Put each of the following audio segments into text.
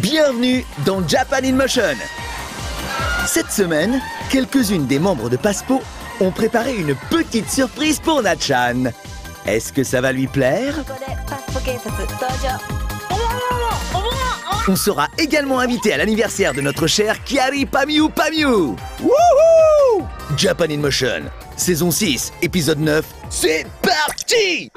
Bienvenue dans Japan in Motion. Cette semaine, quelques-unes des membres de Passepo ont préparé une petite surprise pour Natchan. Est-ce que ça va lui plaire? On sera également invité à l'anniversaire de notre cher Kyari Pamiu Pamiu. Wouhou! Japan in Motion, saison 6, épisode 9, c'est parti!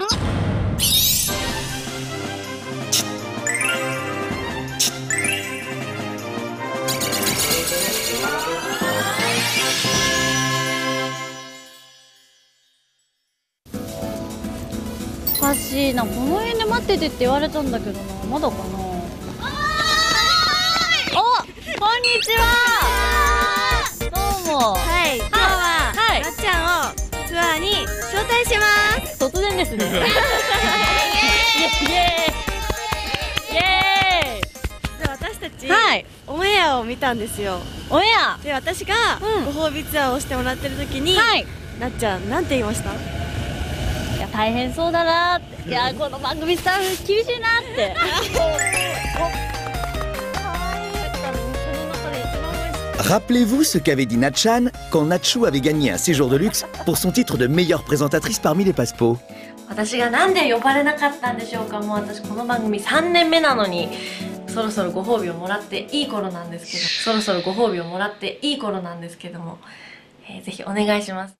おかしいな、この辺で待っててって言われたんだけどな、まだかな。お、こんにちは。どうも。はい、今日はなっちゃんをツアーに招待します。突然ですね。イエーイ。イエーイ。で、私たち、オンエアを見たんですよ。オンエア。で、私がご褒美ツアーをしてもらってる時に、なっちゃんなんて言いました？いや、大変そうだなって。いや、この番組スタッフ厳しいなって。Rappelez-vous ce qu'avait dit Natchan quand Nacho avait gagné un séjour de luxe pour son titre de meilleure présentatrice parmi les Passepo. 私がなんで呼ばれなかったんでしょうか。もう私この番組3年目なのに、そろそろご褒美をもらっていい頃なんですけど、も、ぜひお願いします。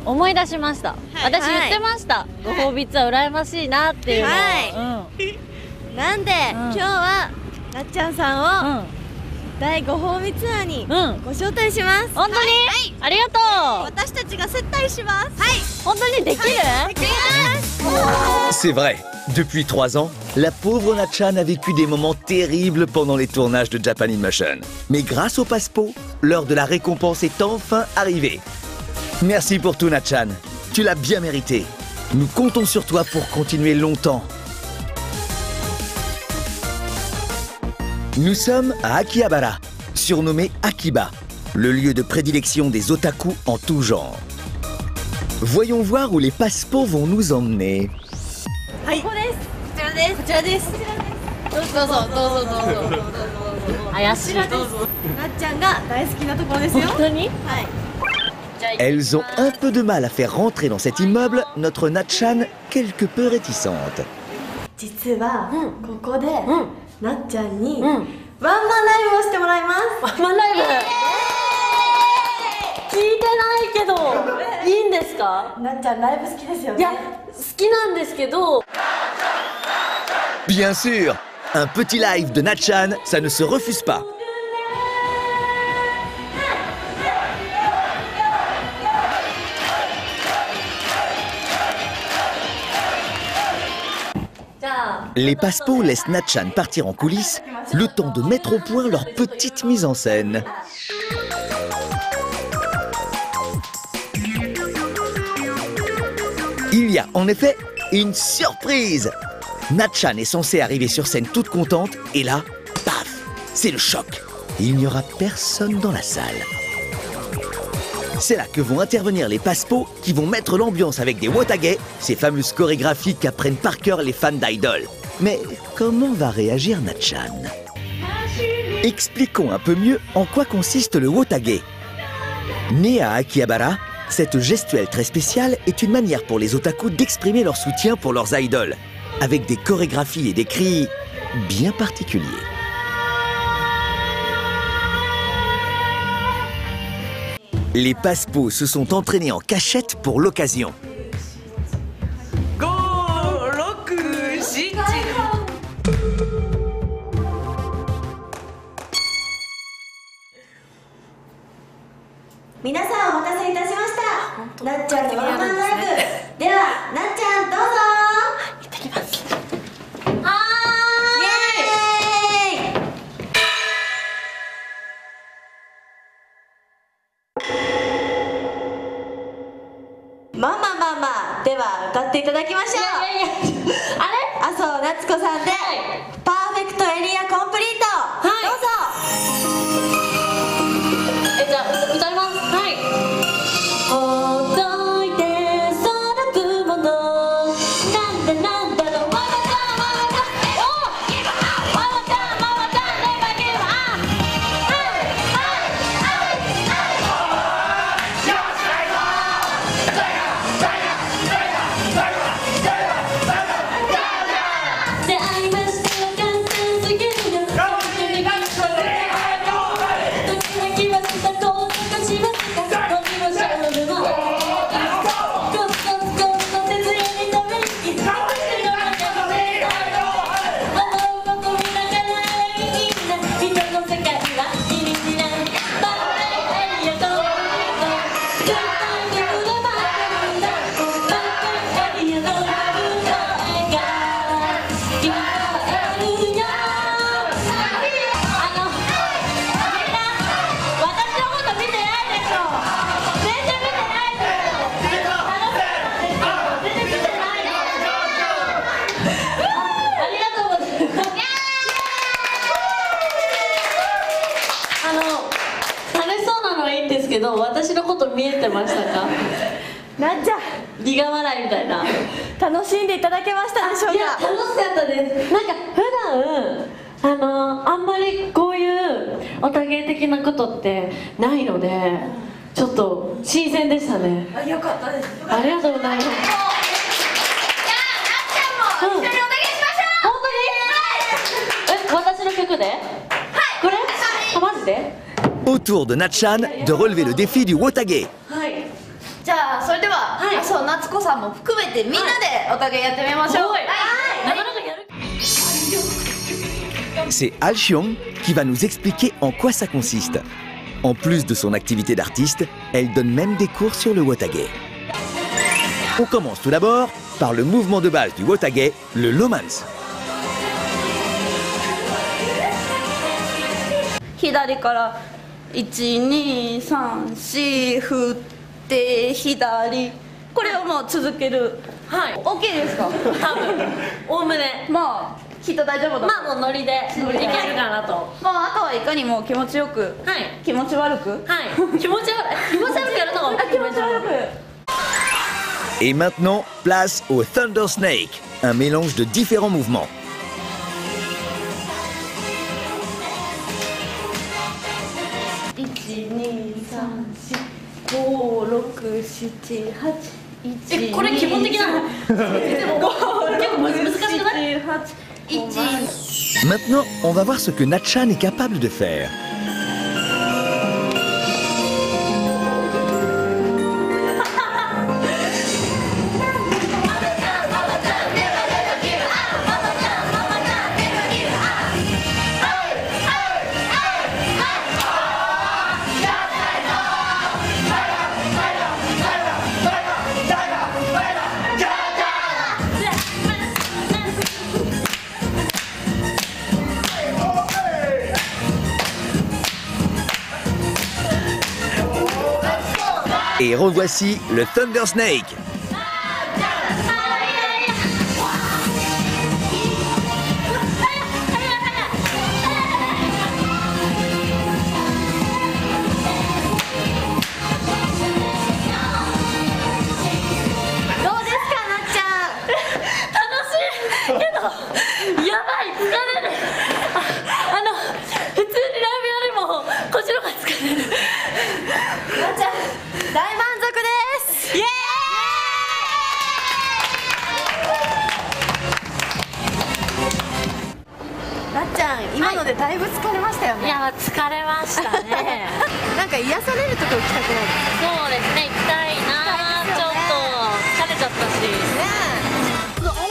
思い出しました。私言ってました。ご褒美ツアー羨ましいなっていうのを。なんで、今日はなっちゃんさんを大ご褒美ツアーにご招待します。本当に？ありがとう。私たちが接待します。本当にできる？できます。 C'est vrai, depuis 3 ans, la pauvre Natchan a vécu des moments terribles pendant les tournages de Japan in Motion. Mais grâce au Passepo, l'heure de la récompense est enfin arrivée. Merci pour tout Natchan, tu l'as bien mérité. Nous comptons sur toi pour continuer longtemps. Nous sommes à Akihabara, surnommé Akiba, le lieu de prédilection des otaku en tout genre. Voyons voir où les Passepo vont nous emmener. ここです。こちらです。どうぞ。怪しい。なっちゃんが大好きなところですよ。本当に？はい。 Elles ont un peu de mal à faire rentrer dans cet immeuble notre Natchan quelque peu réticente. 実はここでなっちゃんにワンマンライブをしてもらいます。ワンマンライブ。聞いてないけどいいんですか？なっちゃんライブ好きですよね。いや、好きなんですけど。Bien sûr, un petit live de Natchan, ça ne se refuse pas. Les Passepo laissent Natchan partir en coulisses, le temps de mettre au point leur petite mise en scène. Il y a en effet une surprise. Natchan est censée arriver sur scène toute contente et là, paf, c'est le choc. Il n'y aura personne dans la salle. C'est là que vont intervenir les Passepo qui vont mettre l'ambiance avec des wotage, ces fameuses chorégraphies qu'apprennent par cœur les fans d'idol. Mais comment va réagir Natchan? Expliquons un peu mieux en quoi consiste le wotage. Né à Akihabara, cette gestuelle très spéciale est une manière pour les otaku d'exprimer leur soutien pour leurs idoles, avec des chorégraphies et des cris bien particuliers. Les Passepo se sont entraînés en cachette pour l'occasion. Maman, では歌っていただきましょう。麻生夏子さんでパーフェクトエリアコンプリート。どうぞ。じゃあ歌います。はい。ほどいて空雲のなんだろうわわわわわわおわわ会いましたら簡単すぎるよときめきました高速しました飲みましょうでもコツコツコツと徹夜にため息思うこと見ながらいいな人の世界はギリギリなバイバイエリアと絶対にくればいいんだバイバイエリアの声が聞こえるよみんな私のこと見てないでしょ全然見てないでしょ全然見てないのありがとうございます楽しそうなのはいいんですけど私のこと見えてましたかなっちゃん苦笑いみたいな楽しんでいただけましたでしょういやか。楽しかったですなんか普段あんまりこういうオタ芸的なことってないのでちょっと新鮮でしたねよかったです。ありがとうございますじゃあ、なっちゃんも一緒にお願いしましょう。本当に私の曲ではいこれあマジで Autour de Natchan de relever le défi du Wotage. はいじゃあ、それでは、はいそう、夏子さんも含めてみんなでお互いやってみましょう。はいなかなかやる C'est Al Xiong qui va nous expliquer en quoi ça consiste. En plus de son activité d'artiste, elle donne même des cours sur le Wotage. On commence tout d'abord par le mouvement de base du Wotage, le Lomance. 左から1,2,3,4振って左これをもう続けるはい OK ですか？多分おおむねまあきっと大丈夫だまあもうノリでいけるかなとまああとはいかにも気持ちよくはい気持ち悪くはい気持ち悪くやるのが気持ち悪く Et maintenant, place au Thunder Snake, un mélange de différents mouvements. 1,2,3,4,5,6,7,8これ基本的なの結構難しくない Maintenant, on va voir ce que Natchan est capable de faire. Et revoici le Thunder Snake.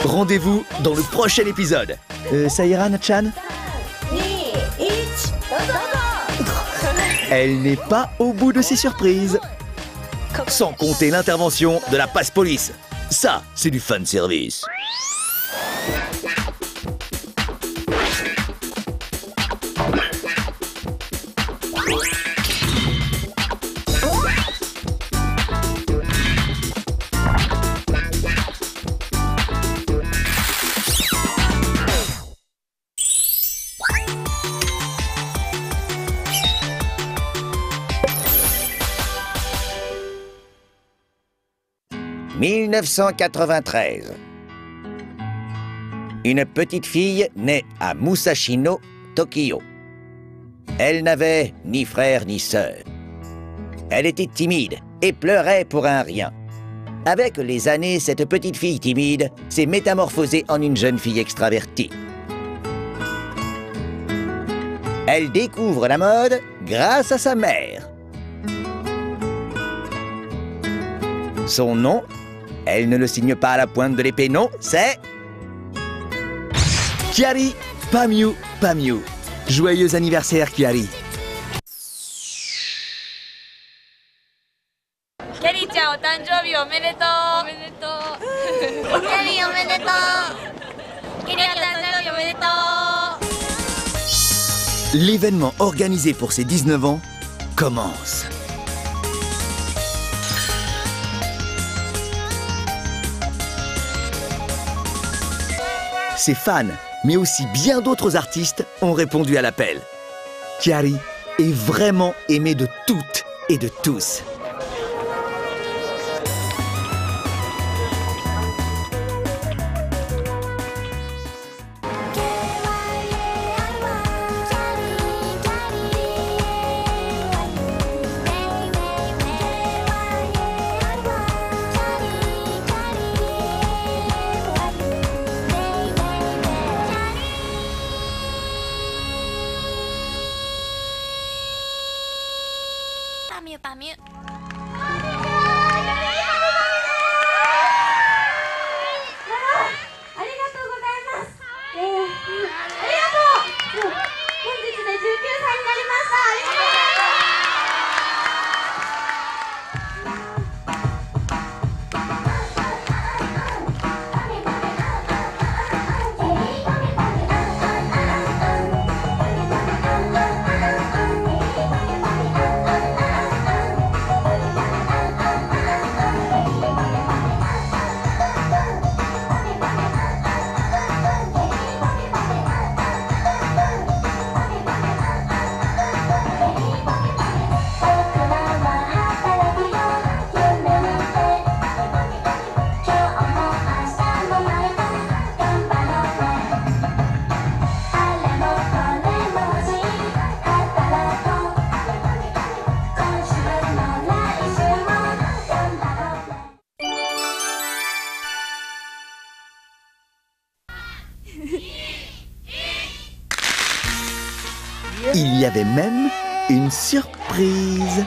Rendez-vous dans le prochain épisode. Ça ira, Natchan? Elle n'est pas au bout de ses surprises. Sans compter l'intervention de la passe police. Ça, c'est du fan service. « 1993. Une petite fille née à Musashino, Tokyo. Elle n'avait ni frère ni sœur. Elle était timide et pleurait pour un rien. Avec les années, cette petite fille timide s'est métamorphosée en une jeune fille extravertie. Elle découvre la mode grâce à sa mère. Son nom, elle ne le signe pas à la pointe de l'épée, non, c'est... Kiari Pamiu Pamiu. Joyeux anniversaire, Kiari. キャリーちゃんお誕生日おめでとう。おめでとう。キャリーおめでとう。キャリーお誕生日おめでとう。 L'événement organisé pour ses 19 ans commence. Ses fans, mais aussi bien d'autres artistes, ont répondu à l'appel. Kiari est vraiment aimée de toutes et de tous. Il y avait même une surprise.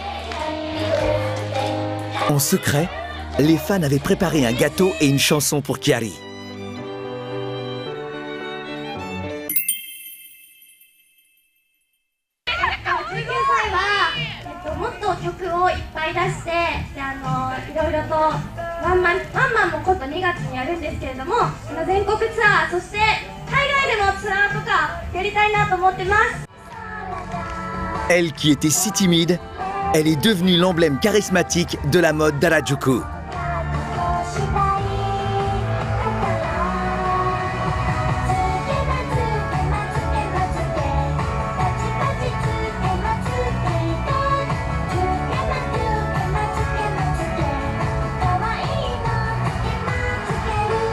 En secret, les fans avaient préparé un gâteau et une chanson pour Kiari. Elle qui était si timide, elle est devenue l'emblème charismatique de la mode d'Harajuku.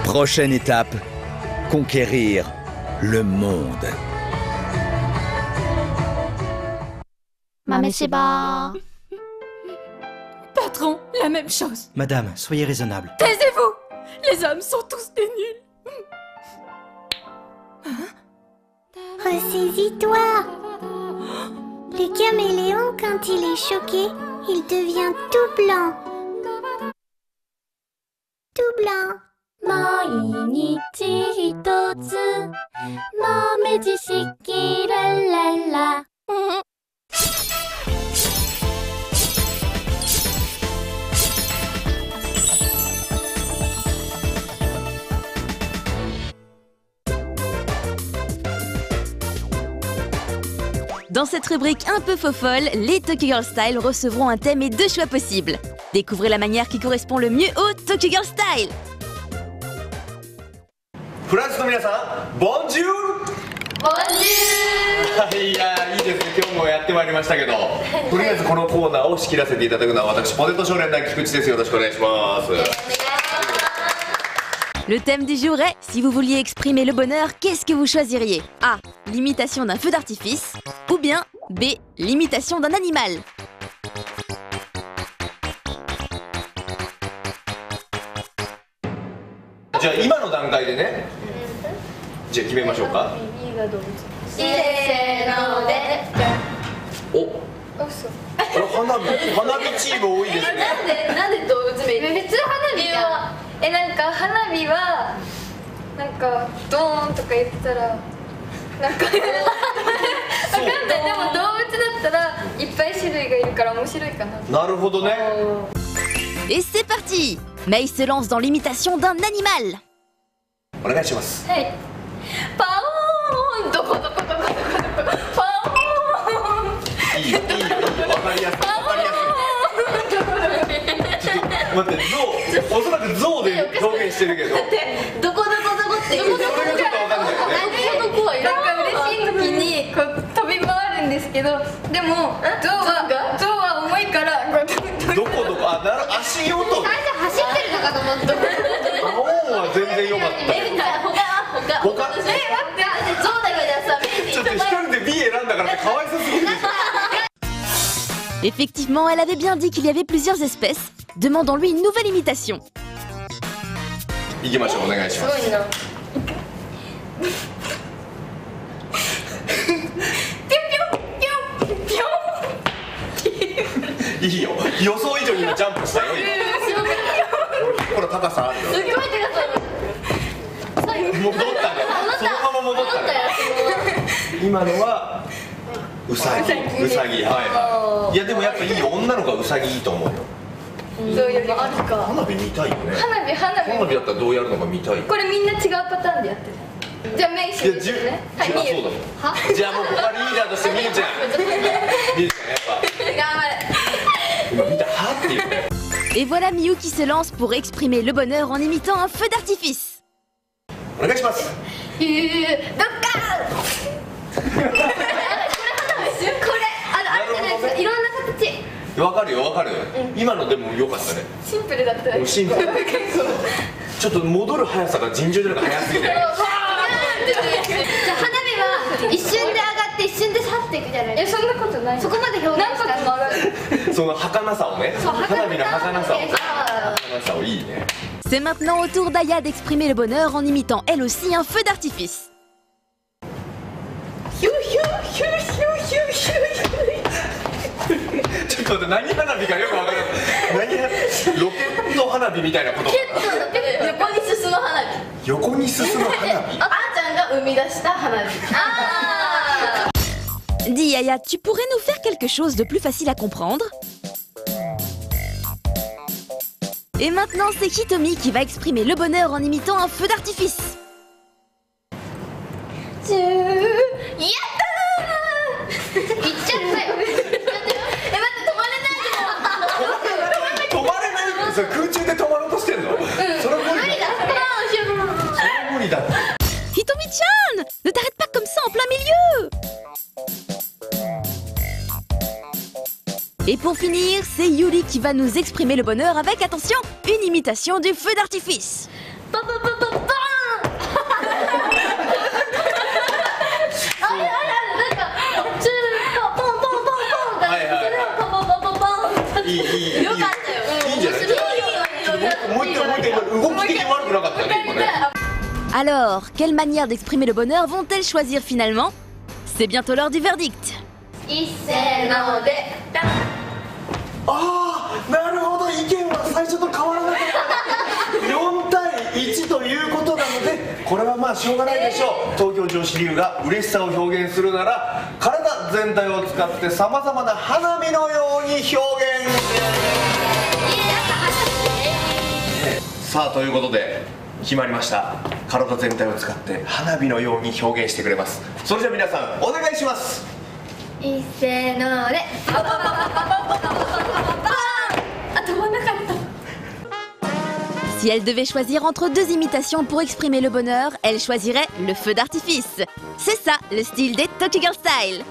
Prochaine étape, conquérir le monde. Patron, la même chose. Madame, soyez raisonnable. Taisez-vous! Les hommes sont tous des nuls. Ressaisis-toi. Le caméléon, quand il est choqué, il devient tout blanc. Tout blanc. 毎日一つ豆知識ラララ Dans cette rubrique un peu fofolle, les Tokyo Girl Style recevront un thème et 2 choix possibles. Découvrez la manière qui correspond le mieux au Tokyo Girl Style. フランスの皆さん、ボンジュール。ボンジュール。いやいいですね。今日もやってまいりましたけど、とりあえずこのコーナーを仕切らせていただくのは私ポテト少年団菊池です。よろしくお願いします。 Le thème du jour est, si vous vouliez exprimer le bonheur, qu'est-ce que vous choisiriez? A. L'imitation d'un feu d'artifice. Ou bien B. L'imitation d'un animal. じゃあ今の段階でね、じゃあ決めましょうか。せーのでお、これ花火チーム多いですね。なんで動物名普通花火はなんか花火はなんかドーンとか言ってたらなんかわかんない。でも動物だったらいっぱい種類がいるから面白いかな。なるほどね。 Et c'est parti! Mei se lance dans l'imitation d'un animal. お願いします。はい。パオーンどこどこどこどこどこパオーンいいわかりやすいわかりやすい。ちょっと待って、おそらく象で表現してるけど、どこどこどこっていうそれがちょっとわかんないよね。なんか嬉しい時にこう飛び回るんですけど、でも象は重いからどこどこ、あ、足音。最初走ってるのかと思った。パオーンは全然良かったよ。他待って、象だけでさ目にちょっと一人で B 選んだからってかわいそうすぎるでしょ。 Effectivement, elle avait bien dit qu'il y avait plusieurs espèces. Demandons-lui une nouvelle imitation. 行きましょう、お願いします。すごいな。いいよ、予想以上に今ジャンプしたよ。これ高さあるよ。すごい手が戻ったね。そのまま戻ったね。今のはうさぎ、はいはい。いやでもやっぱいいよ、女の子はうさぎいいと思うよ。どういうあるか。花火見たいよね。花火だったらどうやるのか見たい。これみんな違うパターンでやってる。じゃあメイシですよね。はい、そうだもん。じゃあもうここはリーダーとしてみゆちゃん。みゆちゃんやっぱ。頑張れ。今見たはって言って。 Et voilà Miu qui se lance pour exprimer le bonheur en imitant un feu d'artifice. お願いします。どっかー。これ花火ですよ。これあるじゃないですか。いろんな形。わかるよわかる。今のでも良かったね。シンプルだった。シンプル。ちょっと戻る速さが尋常じゃなく速すぎて。じゃあ花火は一瞬で上がって一瞬で去っていくじゃないですか。いやそんなことない。そこまで表現した。何発も上がる。その儚さをね。花火の儚さをいいね。 C'est maintenant au tour d'Aya d'exprimer le bonheur en imitant elle aussi un feu d'artifice. ヒューヒューヒューヒューヒューヒュー。ちょっと待って、何花火かよくわからない。ロケット花火みたいなこと。横に進む花火。横に進む花火。あーちゃんが生み出した花火。Dis Aya, tu pourrais nous faire quelque chose de plus facile à comprendre? Et maintenant, c'est Hitomi qui va exprimer le bonheur en imitant un feu d'artifice. やったー。行っちゃったよ。待って止まれないけど。止まれない。それ空中で止まろうとしてんの？それ無理だ。それ無理だって。 Hitomi-chan, ne t'arrête pas comme ça en plein milieu. Et pour finir, c'est Yuri qui va nous exprimer le bonheur avec, attention, une imitation du feu d'artifice. Alors, quelle manière d'exprimer le bonheur vont-elles choisir finalement? C'est bientôt l'heure du verdict. いっせーので。ああ、なるほど、意見は最初と変わらなかった。4対1ということなので、これはまあしょうがないでしょう。東京女子流が嬉しさを表現するなら、体全体を使ってさまざまな花火のように表現。さあということで決まりました。体全体を使って花火のように表現してくれます。それじゃあ皆さんお願いします。いっせーので。Si elle devait choisir entre deux imitations pour exprimer le bonheur, elle choisirait le feu d'artifice. C'est ça, le style des Tokyo Girl Style.